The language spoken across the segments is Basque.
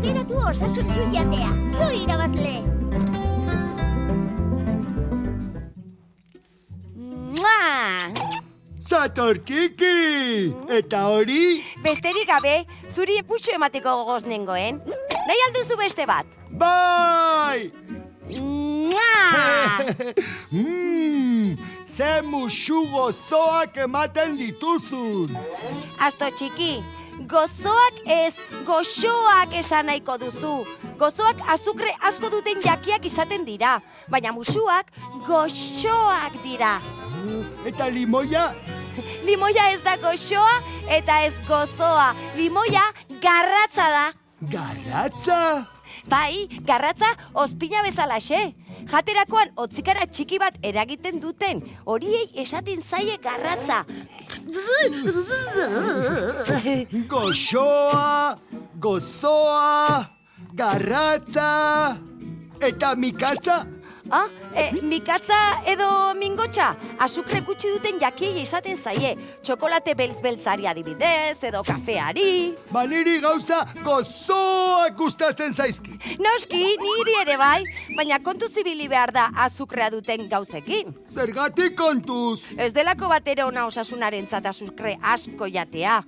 Aukeratu osasuntsu jatea. Zu irabazle. Zatorkiki! Eta hori? Besterik gabe, zuri puxu emateko gogoz nengoen. Nahi alduzu beste bat? Bai! Ze musu gozoak ematen dituzun! Asto txiki, gozoak ez, goxoak esan nahiko duzu. Gozoak azukre asko duten jakiak izaten dira, baina musuak goxoak dira. Eta limoia? Limoia ez da goxoa eta ez gozoa. Limoia garratza da. Garratza? Bai, garratza ospina bezalaxe. Jaterakoan otzikara txiki bat eragiten duten, horiei esaten zaie garratza. Goxoa, gozoa, garratza, eta mikatza? Mikatza edo mingotxa, azukre gutxi duten jakiei esaten zaie. Txokolate beltz-beltzari adibidez, edo kafeari. Niri gauza gozoak gustatzen zaizkit. Noski, niri ere bai, baina kontuz ibili behar da azukrea duten gauzekin. Zergatik kontuz? Ez delako batera ona osasunarentzat azukre asko jatea.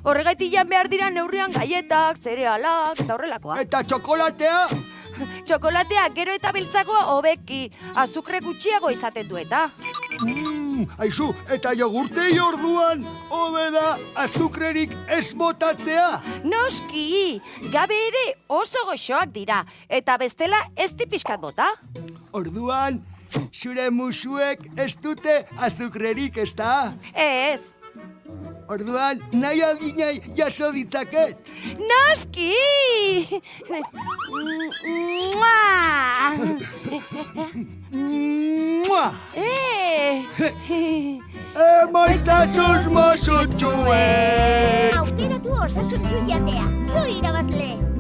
Horregatik jan behar dira neurrian gaietak, zerealak eta horrelakoa. Eta txokolatea? Txokolatea gero eta beltzagoa hobeki, azukre gutxiago izaten du eta. Aizu, eta jogurtei orduan, hobe da azukrerik ez botatzea. Noski, gabe ere oso goxoak dira, eta bestela ez tipiskat bota. Orduan, zure musuek ez dute azukrerik, ez da? Ez. Orduan, nahi adinai jaso ditzaket. Noski! Mua! Moiztasuz mosutxuek! Aukeratu osasuntsu jatea. Zu irabazle.